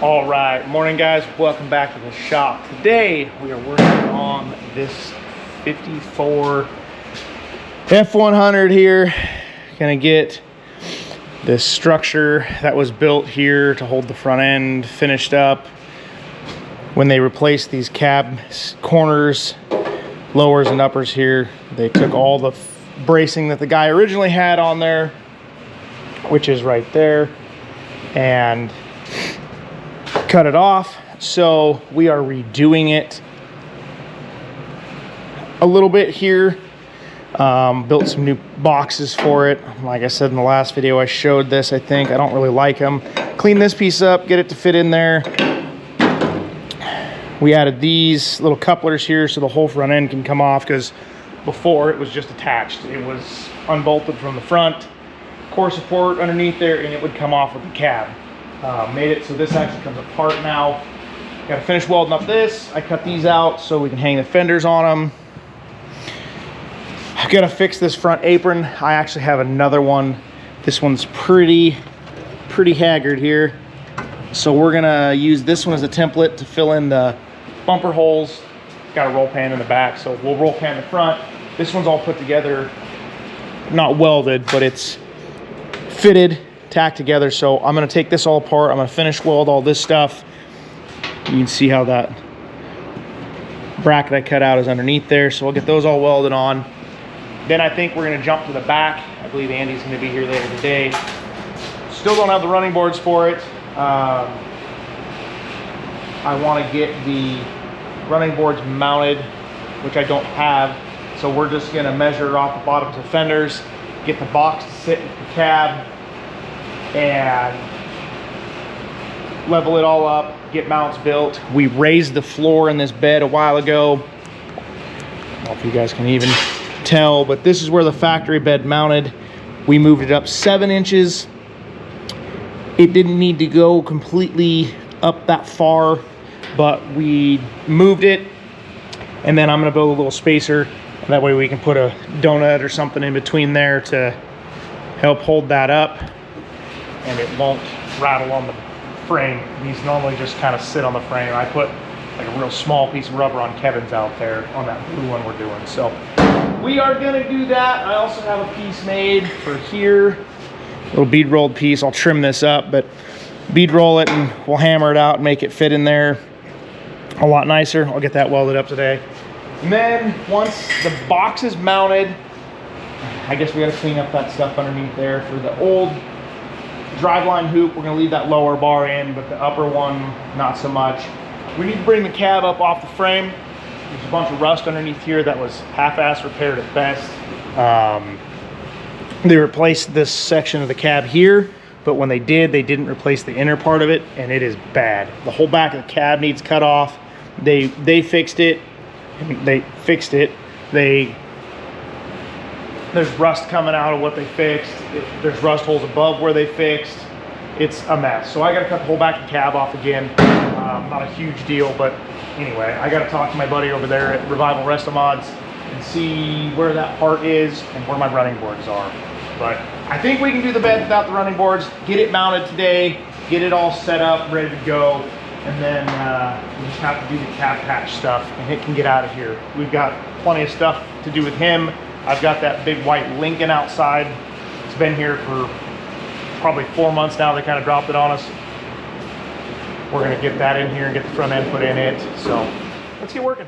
All right, morning guys, welcome back to the shop. Today we are working on this 54 F100 here. Gonna get this structure that was built here to hold the front end finished up. When they replaced these cab corners, lowers and uppers here, they took all the bracing that the guy originally had on there, which is right there, and cut it off. So we are redoing it a little bit here. Built some new boxes for it. Like I said in the last video, I showed this. I think I don't really like them. Clean this piece up, get it to fit in there. We added these little couplers here so the whole front end can come off, because before it was just attached. It was unbolted from the front, core support underneath there, and it would come off with the cab. Made it so this actually comes apart now. Got to finish welding up this. I cut these out so we can hang the fenders on them. I've got to fix this front apron. I actually have another one. This one's pretty haggard here. So we're gonna use this one as a template to fill in the bumper holes. Got a roll pan in the back, so we'll roll pan the front. This one's all put together, not welded, but it's fitted, tacked together. So I'm gonna take this all apart. I'm gonna finish weld all this stuff. You can see how that bracket I cut out is underneath there. So we'll get those all welded on. Then I think we're gonna jump to the back. I believe Andy's gonna be here later today. Still don't have the running boards for it. I wanna get the running boards mounted, which I don't have. So we're just gonna measure off the bottoms of fenders, get the box to sit in the cab, and level it all up, get mounts built. We raised the floor in this bed a while ago. I don't know if you guys can even tell, but this is where the factory bed mounted. We moved it up 7 inches. It didn't need to go completely up that far, but we moved it, and then I'm gonna build a little spacer. That way we can put a donut or something in between there to help hold that up, and it won't rattle on the frame. These normally just kind of sit on the frame. I put like a real small piece of rubber on Kevin's out there on that blue one we're doing. So we are gonna do that. I also have a piece made for here, a little bead rolled piece. I'll trim this up, but bead roll it and we'll hammer it out and make it fit in there a lot nicer. I'll get that welded up today. And then once the box is mounted, I guess we gotta clean up that stuff underneath there. For the old driveline hoop, we're gonna leave that lower bar in, but the upper one, not so much. We need to bring the cab up off the frame. There's a bunch of rust underneath here that was half-ass repaired at best. They replaced this section of the cab here, but when they did, they didn't replace the inner part of it, and it is bad. The whole back of the cab needs cut off. They fixed it. There's rust coming out of what they fixed. There's rust holes above where they fixed. It's a mess. So I gotta cut the whole back of the cab off again. Not a huge deal, but anyway, I gotta talk to my buddy over there at Revival Restomods and see where that part is and where my running boards are. But I think we can do the bed without the running boards, get it mounted today, get it all set up, ready to go, and then we just have to do the cab patch stuff, and it can get out of here. We've got plenty of stuff to do with him. I've got that big white Lincoln outside. It's been here for probably 4 months now. They kind of dropped it on us. We're gonna get that in here and get the front end put in it. So let's get working.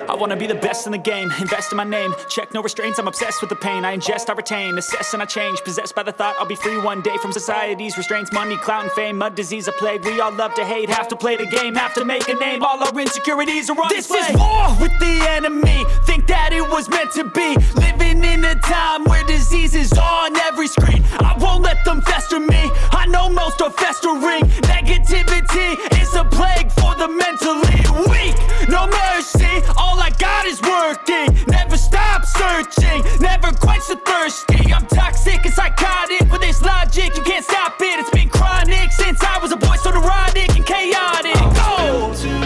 I wanna be the best in the game, invest in my name, check no restraints, I'm obsessed with the pain, I ingest, I retain, assess and I change, possessed by the thought I'll be free one day from society's restraints, money, clout and fame, mud, disease, a plague, we all love to hate, have to play the game, have to make a name, all our insecurities are on display. This is war with the enemy, think that it was meant to be, living in a time where disease is on every screen, I won't let them fester me, I know most are festering, negativity is a plague for the mentally weak, no mercy, all I got is working, never stop searching, never quite so thirsty, I'm toxic and psychotic, with this logic, you can't stop it, it's been chronic, since I was a boy, so neurotic and chaotic, go!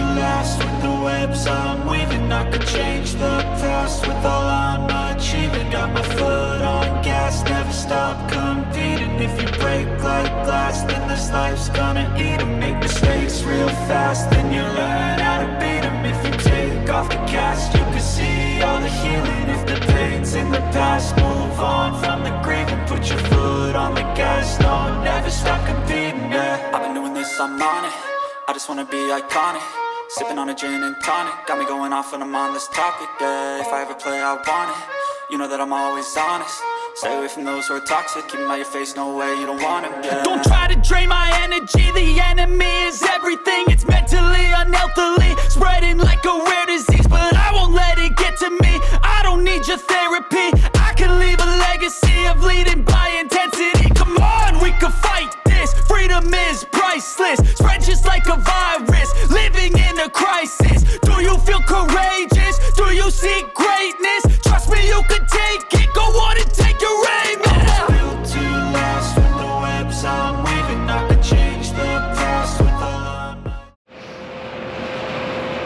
life's gonna eat 'em. Make mistakes real fast, then you learn how to beat 'em. If you take off the cast, you can see all the healing. If the pain's in the past, move on from the grave and put your foot on the gas. No, never stop competing, yeah. I've been doing this, I'm on it. I just wanna be iconic. Sipping on a gin and tonic, got me going off when I'm on this topic, yeah. If I ever play, I want it. You know that I'm always honest. Stay away from those who are toxic. Keep them out your face, no way, you don't want them, yeah. Don't try to drain my energy. The enemy is everything. It's mentally, unhealthily, spreading like a rare disease. But I won't let it get to me. I don't need your therapy. I can leave a legacy of leading by intensity. Come on, we can fight this. Freedom is priceless. Spread just like a virus. Living in a crisis. Do you feel courageous? Do you seek greatness? Trust me, you can take it. Go on and take your aim. Yeah. Built to last with the webs I'm weaving. I could change the past with all.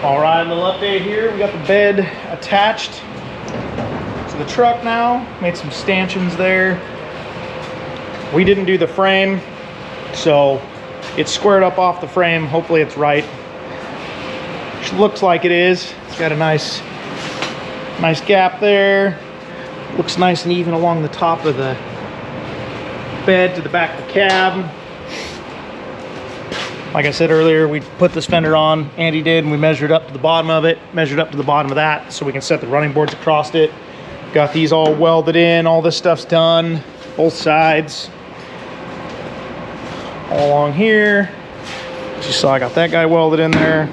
All right, a little update here. We got the bed attached to the truck now. Made some stanchions there. We didn't do the frame, so it's squared up off the frame. Hopefully it's right. Looks like it is. It's got a nice gap there. Looks nice and even along the top of the bed to the back of the cab. Like I said earlier, we put this fender on, Andy did, and we measured up to the bottom of it, measured up to the bottom of that so we can set the running boards across it. Got these all welded in, all this stuff's done, both sides. All along here. As you saw, I got that guy welded in there.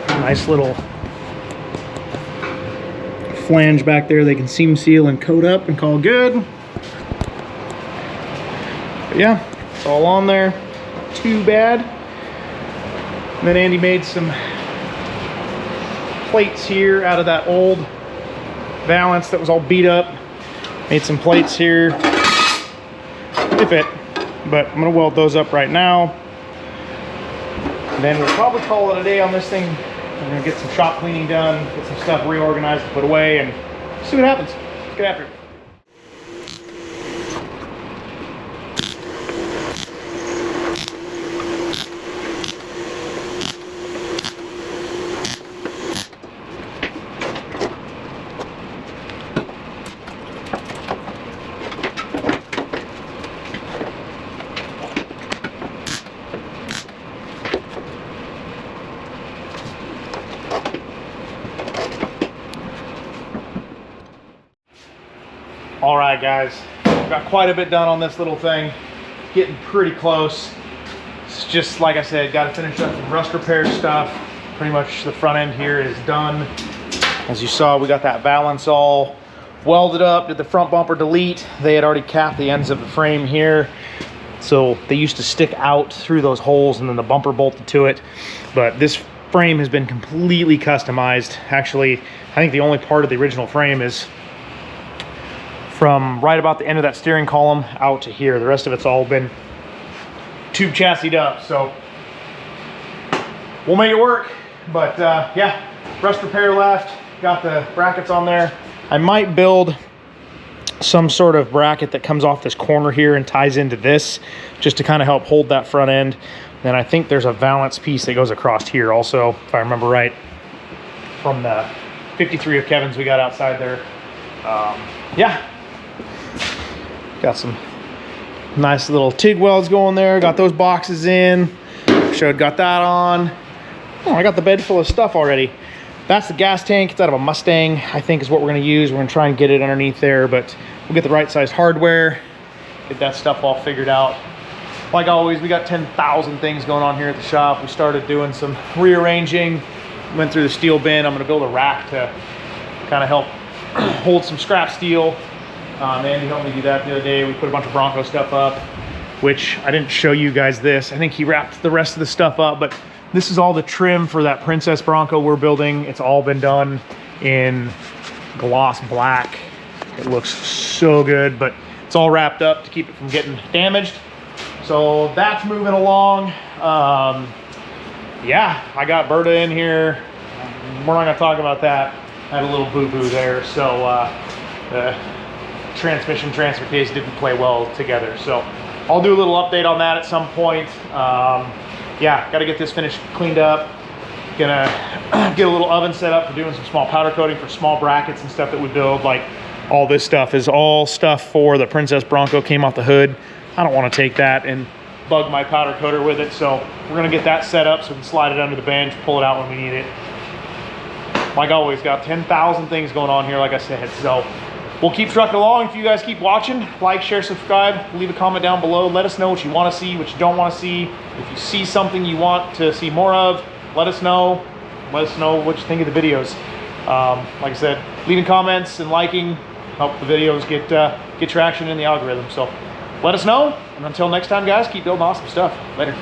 Nice little flange back there they can seam seal and coat up and call good. But yeah, it's all on there. Too bad. And then Andy made some plates here out of that old valance that was all beat up. Made some plates here. They fit, but I'm gonna weld those up right now. And then we'll probably call it a day on this thing. I'm gonna get some shop cleaning done, get some stuff reorganized and put away, and see what happens. Let's get after it. All right, guys, got quite a bit done on this little thing. Getting pretty close. It's just like I said, got to finish up some rust repair stuff. Pretty much the front end here is done. As you saw, we got that valance all welded up, did the front bumper delete. They had already capped the ends of the frame here. So they used to stick out through those holes and then the bumper bolted to it. But this frame has been completely customized. Actually, I think the only part of the original frame is from right about the end of that steering column out to here. The rest of it's all been tube chassised up, so we'll make it work. But yeah, rust repair left, got the brackets on there. I might build some sort of bracket that comes off this corner here and ties into this, just to kind of help hold that front end. Then I think there's a valance piece that goes across here also, if I remember right, from the 53 of Kevin's we got outside there. Yeah. Got some nice little TIG welds going there. Got those boxes in. Got that on. Oh, I got the bed full of stuff already. That's the gas tank. It's out of a Mustang, I think is what we're going to use. We're going to try and get it underneath there, but we'll get the right size hardware, get that stuff all figured out. Like always, we got 10,000 things going on here at the shop. We started doing some rearranging, went through the steel bin. I'm going to build a rack to kind of help hold some scrap steel. Andy helped me do that the other day. We put a bunch of Bronco stuff up, which I didn't show you guys this. I think he wrapped the rest of the stuff up, but this is all the trim for that Princess Bronco we're building. It's all been done in gloss black. It looks so good, but it's all wrapped up to keep it from getting damaged. So that's moving along. Yeah, I got Berta in here. We're not gonna talk about that. I had a little boo-boo there, so the transmission transfer case didn't play well together. So I'll do a little update on that at some point. Yeah, got to get this finished, cleaned up. Gonna get a little oven set up for doing some small powder coating for small brackets and stuff that we build. Like all this stuff is all stuff for the Princess Bronco, came off the hood. I don't want to take that and bug my powder coater with it, so we're gonna get that set up so we can slide it under the bench, pull it out when we need it. Like always, got 10,000 things going on here, like I said, so we'll keep trucking along. If you guys keep watching, like, share, subscribe, leave a comment down below. Let us know what you want to see, what you don't want to see. If you see something you want to see more of, let us know. Let us know what you think of the videos. Like I said, leaving comments and liking help the videos get traction in the algorithm. So let us know, and until next time, guys, keep building awesome stuff. Later.